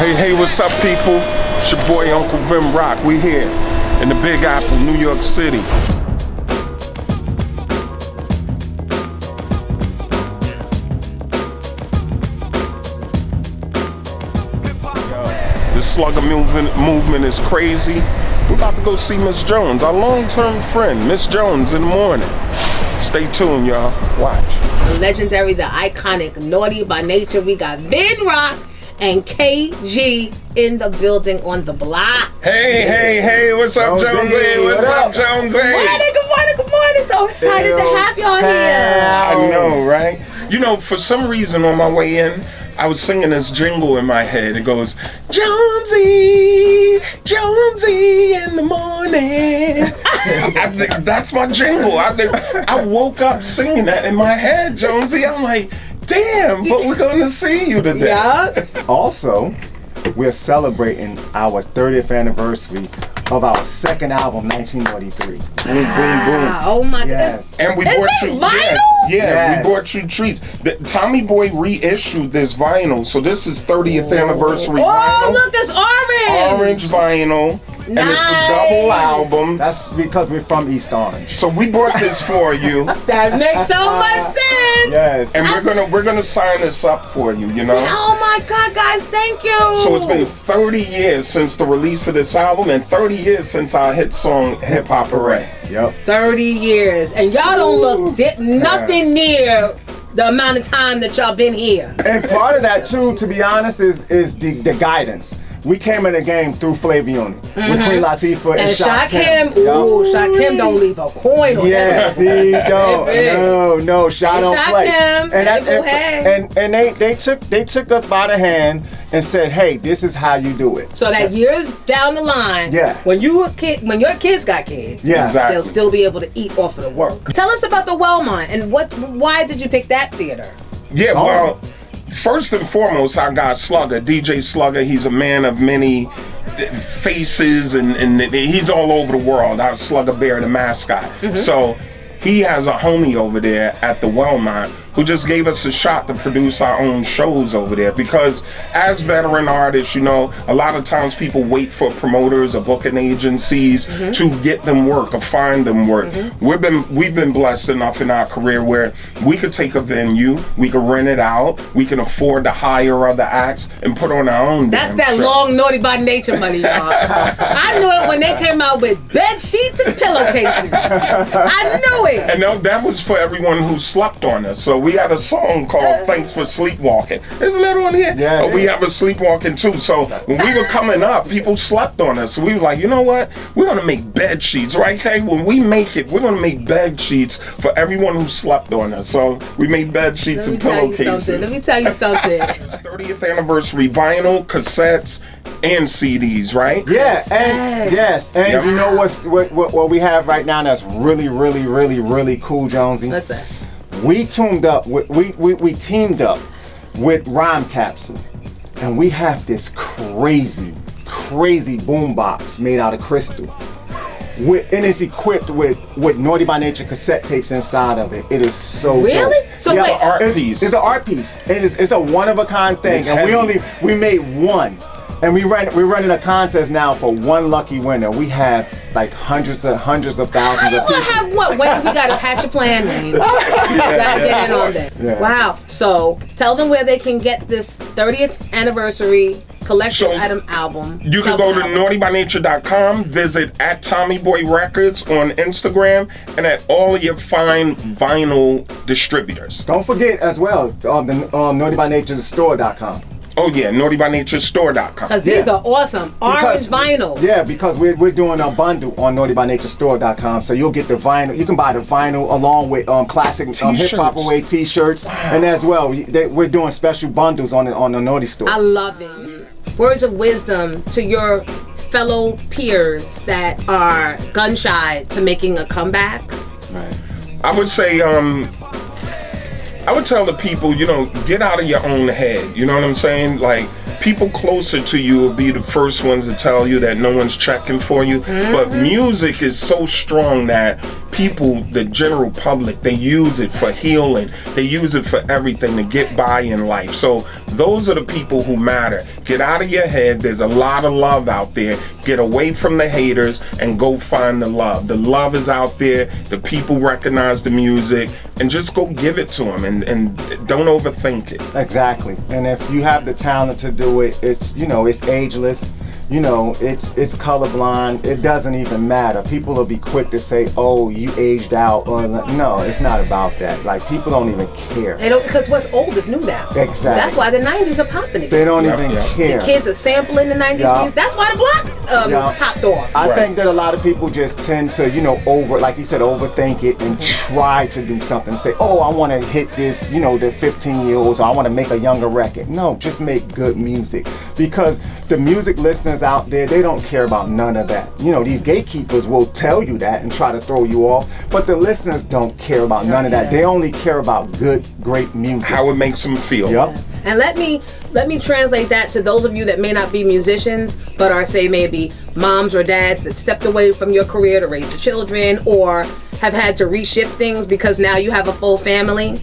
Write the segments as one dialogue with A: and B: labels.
A: Hey, what's up, people? It's your boy, Uncle Vim Rock. We here in the Big Apple, New York City. The Slugga movement is crazy. We're about to go see Miss Jones, our long-term friend, Miss Jones, in the morning. Stay tuned, y'all. Watch.
B: The legendary, the iconic, Naughty by Nature. We got Vin Rock and KG in the building on the block.
A: Hey, what's up, Jonesy? What's up, Jonesy?
B: Good morning. So excited to have y'all here.
A: I know, right? You know, for some reason on my way in, I was singing this jingle in my head. It goes, Jonesy in the morning. That's my jingle. I woke up singing that in my head, Jonesy. I'm like, damn, but we're going to see you today.
B: Yeah.
C: Also, we're celebrating our 30th anniversary of our second album, 1943. Boom, boom, boom.
B: Oh my
C: yes.
B: goodness.
A: And we
B: Is
A: brought
B: it
A: you
B: vinyl?
A: Yeah, we brought you treats. Tommy Boy reissued this vinyl, so this is 30th anniversary vinyl.
B: Oh, look, it's orange.
A: Orange vinyl. And it's a double album.
C: That's because we're from East Orange.
A: So we brought this for you.
B: That makes so much sense.
C: Yes.
A: And we're gonna sign this up for you, you know?
B: Oh my God, guys, thank you.
A: So it's been 30 years since the release of this album and 30 years since our hit song, Hip Hop Hooray.
C: Yep.
B: 30 years. And y'all don't look nothing near the amount of time that y'all been here.
C: And part of that too, to be honest, is the guidance. We came in the game through Flavioni with Queen Latifah and Shakim.
B: Ooh, Shakim don't leave a coin on
C: yes, he don't. No, Sha don't play. And they took us by the hand and said, "Hey, this is how you do it."
B: So that years down the line, when your kids got kids,
A: exactly,
B: they'll still be able to eat off of the work. Tell us about the Wellmont and why did you pick that theater?
A: Yeah, well, first and foremost, I got Slugga, DJ Slugga. He's a man of many faces, and he's all over the world. Our Slugga Bear, the mascot. So he has a homie over there at the Wellmont who just gave us a shot to produce our own shows over there, because as veteran artists, you know, a lot of times people wait for promoters or booking agencies to get them work or find them work. We've been blessed enough in our career where we could take a venue, we could rent it out, we can afford to hire other acts and put on our own.
B: That's that
A: show.
B: long Naughty by Nature money, y'all. I knew it when they came out with bed sheets and pillowcases. I knew it.
A: And that was for everyone who slept on us. So we had a song called Thanks for Sleepwalking. Isn't that on here?
C: Yeah,
A: but we have a sleepwalking too. So when we were coming up, people slept on us. So we were like, you know what? We're going to make bed sheets, right? Okay, when we make it, we're going to make bed sheets for everyone who slept on us. So we made bed sheets and pillowcases.
B: Let me tell you something.
A: 30th anniversary vinyl, cassettes, and CDs, right?
C: Yeah, and you know what we have right now that's really cool, Jonesy?
B: Listen.
C: We teamed up with Rhyme Capsule, and we have this crazy boombox made out of crystal. And it's equipped with Naughty by Nature cassette tapes inside of it. It is so
B: really
C: dope.
B: so
C: yeah,
A: it's an art piece.
C: It's an art piece, and it's a one of a kind thing.
A: It's
C: and
A: heavy.
C: we made one. And we're running a contest now for one lucky winner. We have like hundreds of thousands of people.
B: How you gonna have what? Wait, we gotta hatch a plan, man. Gotta get in on that.
C: Yeah.
B: Wow. So tell them where they can get this 30th anniversary collection item album.
A: You can go to naughtybynature.com, visit at Tommy Boy Records on Instagram, and at all of your fine vinyl distributors.
C: Don't forget as well, the naughtybynaturestore.com.
A: Oh yeah, naughtybynaturestore.com.
B: Because these are awesome. Orange vinyl.
C: Yeah, because we're doing a bundle on naughtybynaturestore.com, so you'll get the vinyl. You can buy the vinyl along with classic hip hop away t-shirts, and as well we're doing special bundles on the Naughty Store.
B: I love it. Words of wisdom to your fellow peers that are gun shy to making a comeback.
C: Right.
A: I would say I would tell the people, you know, get out of your own head. You know what I'm saying? Like, people closer to you will be the first ones to tell you that no one's checking for you. But music is so strong that people, the general public, they use it for healing. They use it for everything to get by in life. So those are the people who matter. Get out of your head. There's a lot of love out there. Get away from the haters and go find the love. The love is out there. The people recognize the music, and just go give it to them, and don't overthink it.
C: Exactly. And if you have the talent to do it, it's, you know, it's ageless. You know, it's colorblind. It doesn't even matter. People will be quick to say, "Oh, you aged out," or no, it's not about that. Like, people don't even care.
B: They don't, because what's old is new now.
C: Exactly.
B: That's why the 90s are popping again.
C: They don't even care.
B: The kids are sampling the 90s music. That's why the block popped off.
C: I think that a lot of people just tend to, you know, like you said, overthink it and try to do something. Say, "Oh, I want to hit this, you know, the 15-year-olds, or I want to make a younger record." No, just make good music, because the music listeners out there, they don't care about none of that. You know, these gatekeepers will tell you that and try to throw you off, but the listeners don't care about none of that. They only care about good, great music.
A: How it makes them feel.
C: Yep.
B: And let me translate that to those of you that may not be musicians, but are, say, maybe moms or dads that stepped away from your career to raise the children, or have had to reshift things because now you have a full family.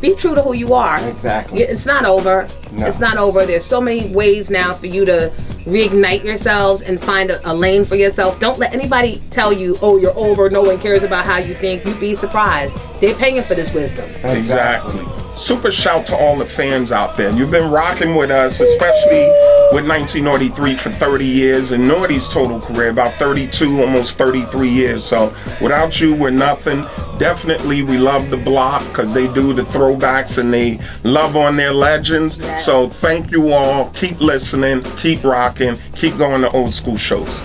B: Be true to who you are.
C: Exactly.
B: It's not over.
C: No.
B: It's not over. There's so many ways now for you to reignite yourselves and find a lane for yourself. Don't let anybody tell you, "Oh, you're over. No one cares about how you think." You'd be surprised. They're paying for this wisdom.
A: Exactly. Super shout to all the fans out there. You've been rocking with us, especially with 1993 for 30 years, and Naughty's total career about 32, almost 33 years. So without you, we're nothing. Definitely, we love the block because they do the throwbacks and they love on their legends.
B: Yes.
A: So thank you all. Keep listening, keep rocking, keep going to old school shows.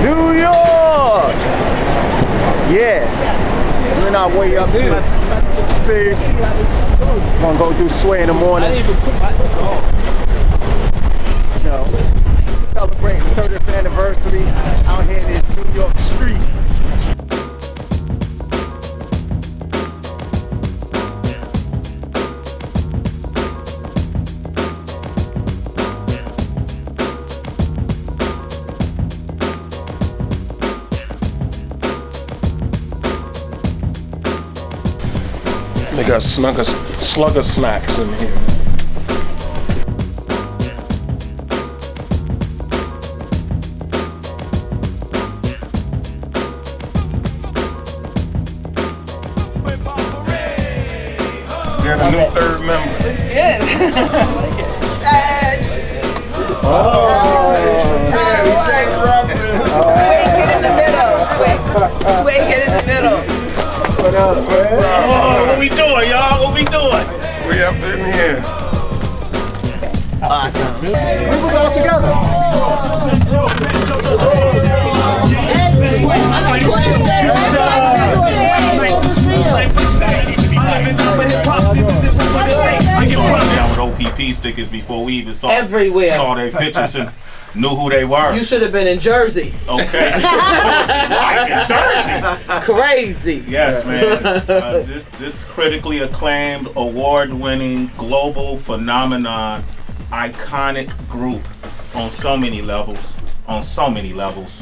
C: New York! Yeah. We're on our way up to see. Gonna go do Sway in the morning. You know, celebrating the 30th anniversary out here in these New York streets.
A: They got Slugga snacks in here. We have a new third member.
D: It's good. I like it. Sway, get in the middle. Sway, get in the middle.
C: What up, man?
E: What we doing, y'all? What we doing?
A: We up in here.
C: We was all together.
E: Down with OPP stickers before we even saw
D: Everywhere.
E: saw their pictures and knew who they were.
D: You should have been in Jersey.
E: Okay. Right in Jersey.
D: Crazy.
E: Yes, man. This critically acclaimed, award-winning, global phenomenon, iconic group on so many levels. On so many levels.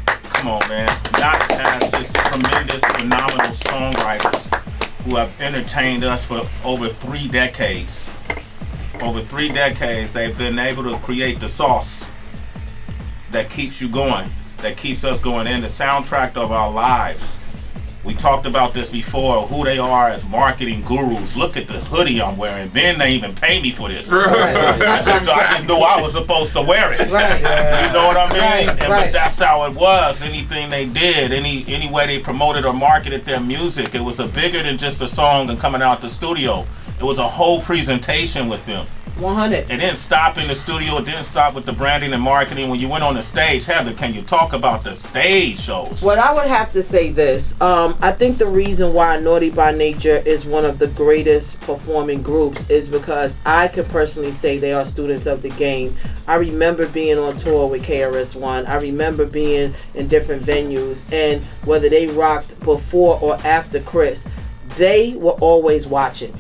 E: Come on, man. Not have just tremendous, phenomenal songwriters who have entertained us for over 3 decades. Over 3 decades, they've been able to create the sauce that keeps you going, that keeps us going, and the soundtrack of our lives. We talked about this before, who they are as marketing gurus. Look at the hoodie I'm wearing. Ben, they even pay me for this. I just knew I was supposed to wear it.
D: Right.
E: You know what I mean?
D: Right,
E: But
D: right.
E: that's how it was. Anything they did, any way they promoted or marketed their music, it was a bigger than just a song and coming out the studio. It was a whole presentation with them.
D: 100.
E: It didn't stop in the studio. It didn't stop with the branding and marketing. When you went on the stage, Heather, can you talk about the stage shows?
D: Well, I would have to say this. I think the reason why Naughty by Nature is one of the greatest performing groups is because I can personally say they are students of the game. I remember being on tour with KRS-One. I remember being in different venues, and whether they rocked before or after Chris, they were always watching.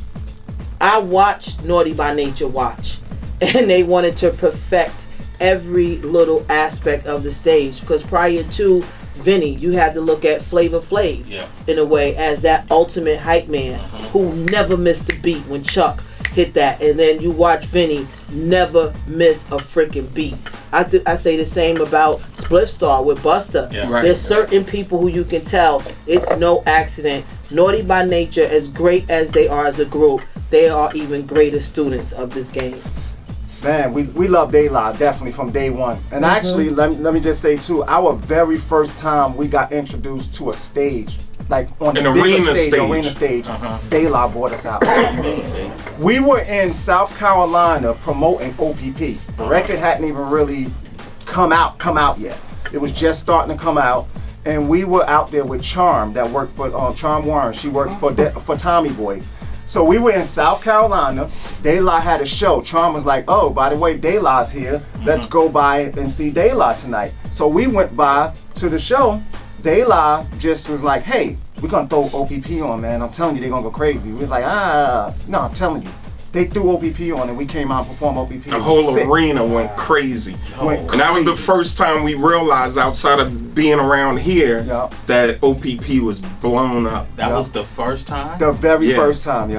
D: I watched Naughty by Nature watch. and they wanted to perfect every little aspect of the stage. Because prior to Vinny, you had to look at Flavor Flav in a way as that ultimate hype man who never missed a beat when Chuck hit that, and then you watch Vinny never miss a freaking beat. I say the same about Spliff Star with Busta. There's certain people who you can tell it's no accident. Naughty by Nature, as great as they are as a group, they are even greater students of this game.
C: Man, we love De La definitely from day one. And actually, let me just say too, our very first time we got introduced to a stage, like on
A: an
C: the
A: arena
C: stage, De La brought us out. We were in South Carolina promoting OPP. The record hadn't even really come out yet. It was just starting to come out. And we were out there with Charm, that worked for Charm Warren. She worked for Tommy Boy. So we were in South Carolina. De La had a show. Charm was like, oh, by the way, De La's here. Let's go by and see De La tonight. So we went by to the show. De La just was like, hey, we're going to throw OPP on, man. I'm telling you, they're going to go crazy. We were like, no, I'm telling you. They threw OPP on and we came out and performed OPP.
A: The whole arena went crazy. And that was the first time we realized, outside of being around here, that OPP was blown up.
E: That was the first time?
C: The very first time,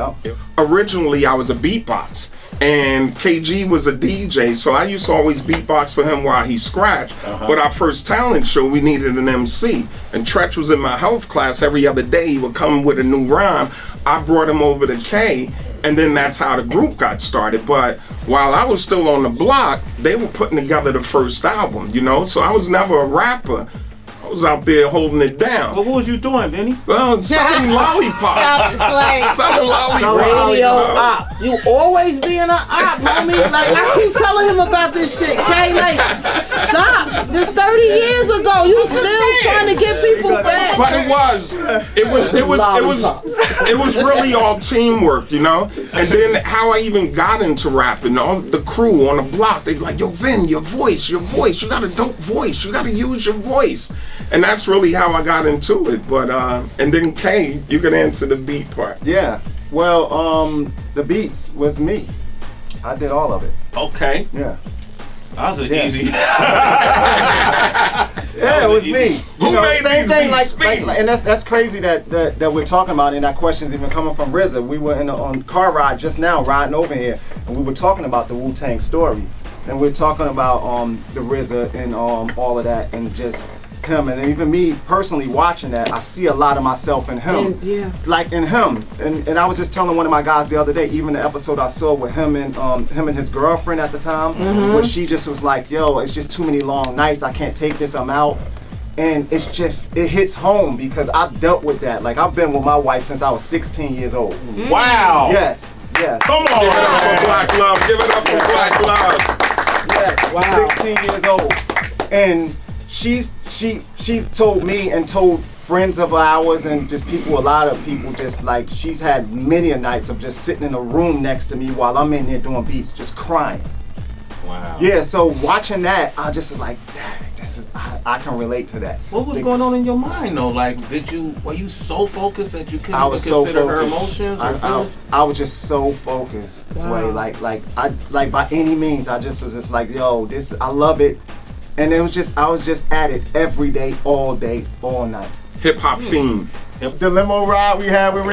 A: Originally, I was a beatbox. And KG was a DJ, so I used to always beatbox for him while he scratched. But our first talent show, we needed an MC. And Tretch was in my health class every other day. He would come with a new rhyme. I brought him over to K, and then that's how the group got started. But while I was still on the block, they were putting together the first album, you know? So I was never a rapper. I was out there holding it down.
E: But what was you doing, Vinny?
A: Well, selling lollipops. Selling lollipops.
D: Radio op. You always being an op, homie. Like, I keep telling him about this shit. K, like, stop. This 30 years ago, you still trying to get people back.
A: But it was really all teamwork, you know? And then how I even got into rapping, all the crew on the block, they like, yo, Vin, your voice, you got a dope voice, you gotta use your voice. And that's really how I got into it. But and then Kay, you can answer the beat part.
C: Yeah. Well, the beats was me. I did all of it.
E: Okay.
C: Yeah.
E: That was easy.
C: Yeah, it was me.
A: Who made
C: same
A: these
C: thing,
A: beats?
C: like, and that's crazy that we're talking about, and that question's even coming from RZA. We were on car ride just now, riding over here, and we were talking about the Wu-Tang story, and we're talking about the RZA and all of that, and just him, and even me personally watching that, I see a lot of myself in him. Like in him, and I was just telling one of my guys the other day, even the episode I saw with him and his girlfriend at the time, where she just was like, yo, it's just too many long nights, I can't take this, I'm out. And it's just, it hits home because I've dealt with that. Like, I've been with my wife since I was 16 years old.
E: Wow.
C: Yes.
A: Come on. Give it up for Black Love. Give it up for Black Love.
C: Yes. Wow. 16 years old. And she's told me and told friends of ours and just people, a lot of people, just like, she's had many a nights of just sitting in a room next to me while I'm in there doing beats, just crying.
E: Wow.
C: Yeah, so watching that, I just was like, dang, I can relate to that.
E: What was going on in your mind though? Like, were you so focused that you couldn't even consider her emotions or feelings?
C: I was just so focused, Sway. Like by any means, I just was just like, yo, I love it. And I was just at it every day, all night.
A: Hip hop theme.
C: The limo ride we had with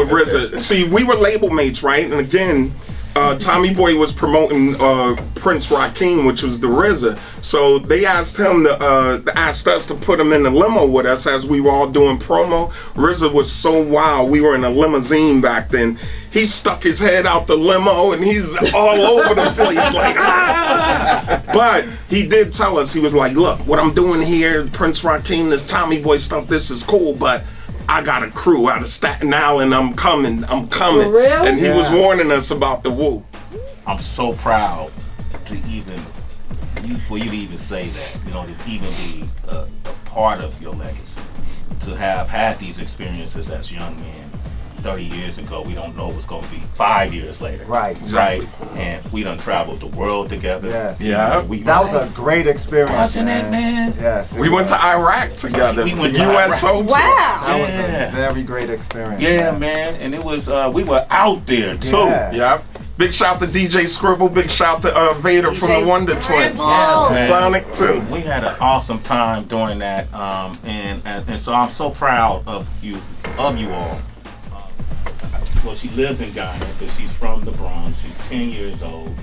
A: RZA. See, we were label mates, right? And again, Tommy Boy was promoting Prince Rakeem, which was the RZA. So they asked him asked us to put him in the limo with us as we were all doing promo. RZA was so wild. We were in a limousine back then. He stuck his head out the limo and he's all over the place like, ah! But he did tell us, he was like, look, what I'm doing here, Prince Rakeem, this Tommy Boy stuff, this is cool, but I got a crew out of Staten Island. I'm coming.
D: For real?
A: And he was warning us about the Wu.
F: I'm so proud for you to even say that, you know, to even be a part of your legacy, to have had these experiences as young men 30 years ago. We don't know what's going to be 5 years later.
C: Right.
F: And we done traveled the world together.
C: Yes.
A: Yeah.
C: That was a great experience.
F: Wasn't it, man?
C: Yes.
A: We went to Iraq together.
F: We went to
A: USO.
F: Iraq.
B: Wow.
C: That was a very great experience.
F: Yeah, man. And it was, we were out there too.
C: Yeah.
A: Yep. Big shout to DJ Scribble. Big shout to Vader from the Wonder Twins.
E: Yeah,
A: Sonic too.
E: We had an awesome time doing that, and so I'm so proud of you all. Well, she lives in Ghana, but she's from the Bronx. She's 10 years old.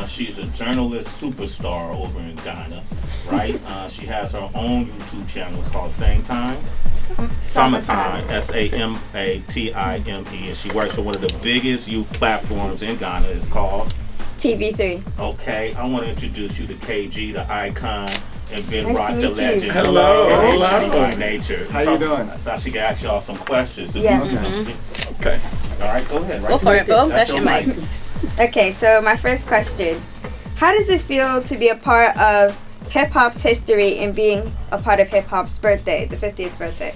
E: She's a journalist superstar over in Ghana, right? She has her own YouTube channel. It's called Same Time. Summertime, SAMATIME, and she works for one of the biggest youth platforms in Ghana. It's called
G: TV3.
E: Okay, I want to introduce you to KG, the icon, and Ben
G: Nice
E: Rock,
G: to
E: the
G: meet you.
E: legend.
A: Hello.
E: By nature.
C: How you doing?
E: I thought she could ask y'all some questions.
G: Yeah.
A: Okay.
E: All right, go ahead.
B: Go for it, Bill. That's your mic.
G: Okay, so my first question. How does it feel to be a part of hip-hop's history and being a part of hip-hop's birthday, the 50th birthday?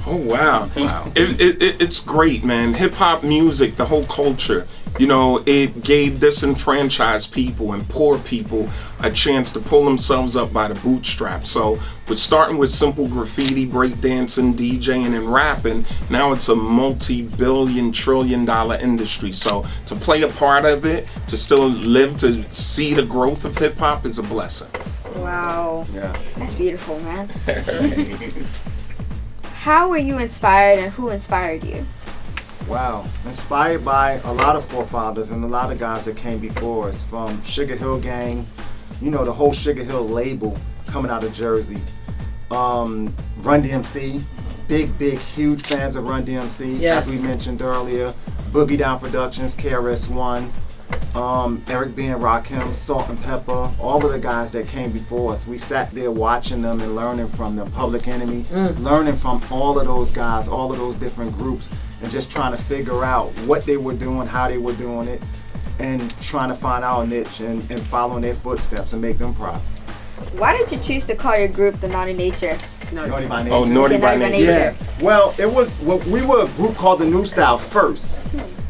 A: Oh wow! It's great, man. Hip hop music, the whole culture. You know, it gave disenfranchised people and poor people a chance to pull themselves up by the bootstraps. So, with starting with simple graffiti, breakdancing, DJing, and rapping, now it's a multi-billion, trillion-dollar industry. So, to play a part of it, to still live to see the growth of hip hop is a blessing.
G: Wow.
C: Yeah.
G: That's beautiful, man. How were you inspired and who inspired you?
C: Wow. Inspired by a lot of forefathers and a lot of guys that came before us, from Sugar Hill Gang, you know, the whole Sugar Hill label coming out of Jersey. Run DMC, big, huge fans of Run DMC,
D: Yes.
C: as we mentioned earlier. Boogie Down Productions, KRS-One, Eric B. and Rakim, Salt and Pepper, all of the guys that came before us. We sat there watching them and learning from them. Public Enemy, learning from all of those guys, all of those different groups, and just trying to figure out what they were doing, how they were doing it, and trying to find our niche and following their footsteps and make them proud.
G: Why did you choose to call your group the Naughty Nature?
C: Naughty by Nature.
A: Oh, Naughty by
G: Naughty by
A: Nature.
C: Yeah. Well, we were a group called the New Style first.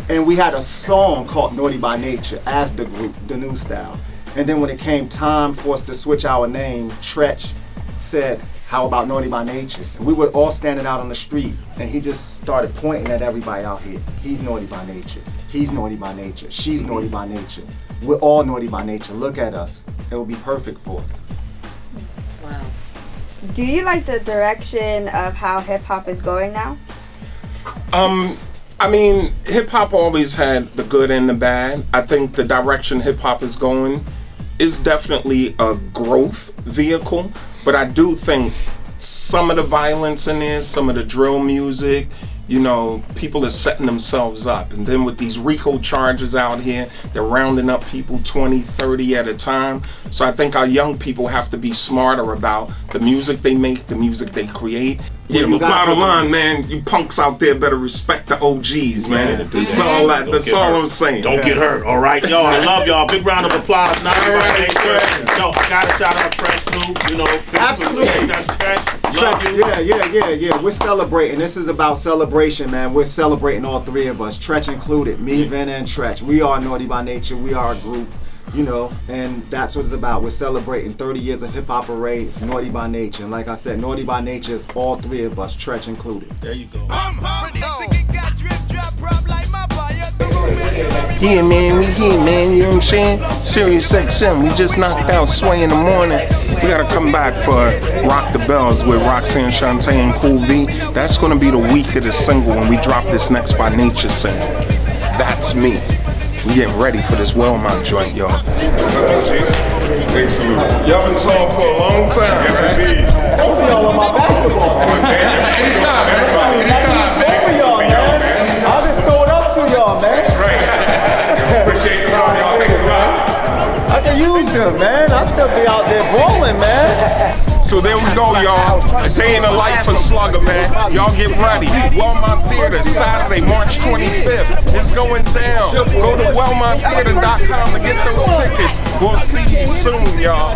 C: And we had a song called Naughty by Nature as the group, the New Style. And then when it came time for us to switch our name, Tretch said, how about Naughty by Nature? And we were all standing out on the street, and he just started pointing at everybody out here. He's naughty by nature. He's naughty by nature. She's naughty by nature. We're all naughty by nature. Look at us. It will be perfect for us.
D: Wow.
G: Do you like the direction of how hip-hop is going now?
A: I mean, hip hop always had the good and the bad. I think the direction hip hop is going is definitely a growth vehicle, but I do think some of the violence in there, some of the drill music, you know, people are setting themselves up. And then with these RICO charges out here, they're rounding up people 20, 30 at a time. So I think our young people have to be smarter about the music they make, the music they create. Yeah,
C: you
A: but
C: guys
A: bottom
C: really-
A: line, man, you punks out there better respect the OGs, man.
E: do
A: That's
E: that.
A: all
E: Don't
A: that's
E: get
A: all
E: hurt.
A: I'm saying.
E: Don't get hurt, all right? Yo, I love y'all. Big round of applause. Now,
A: All right, sir.
E: Yo, I gotta shout out Tretch too. You know,
C: Absolutely.
E: That's Tretch. Love
C: Tretch,
E: you.
C: yeah. We're celebrating. This is about celebration, man. We're celebrating, all three of us, Tretch included, me, Vin, and Tretch. We are Naughty by Nature. We are a group, you know, and that's what it's about. We're celebrating 30 years of hip hop array. It's Naughty by Nature, and like I said, Naughty by Nature is all three of us, Tretch included.
E: There you go.
A: Yeah, man, we here, man, you know what I'm saying? Sirius XM, we just knocked out Sway in the morning. We gotta come back for Rock the Bells with Roxanne Shante and Cool V. That's gonna be the week of the single when we drop this Next by Nature single. That's me. We getting ready for this Wellmont joint, y'all. Y'all been talking for a long time.
C: Both of y'all on my basketball. Both of y'all, man. I'll just throw it up to y'all, man. I can use them, man. I still be out there balling, man.
A: So there we go, y'all. A day in the life for Slugga, man. Y'all get ready. Wellmont Theater, Saturday, March 25th. It's going down. Go to wellmonttheater.com to get those tickets. We'll see you soon, y'all.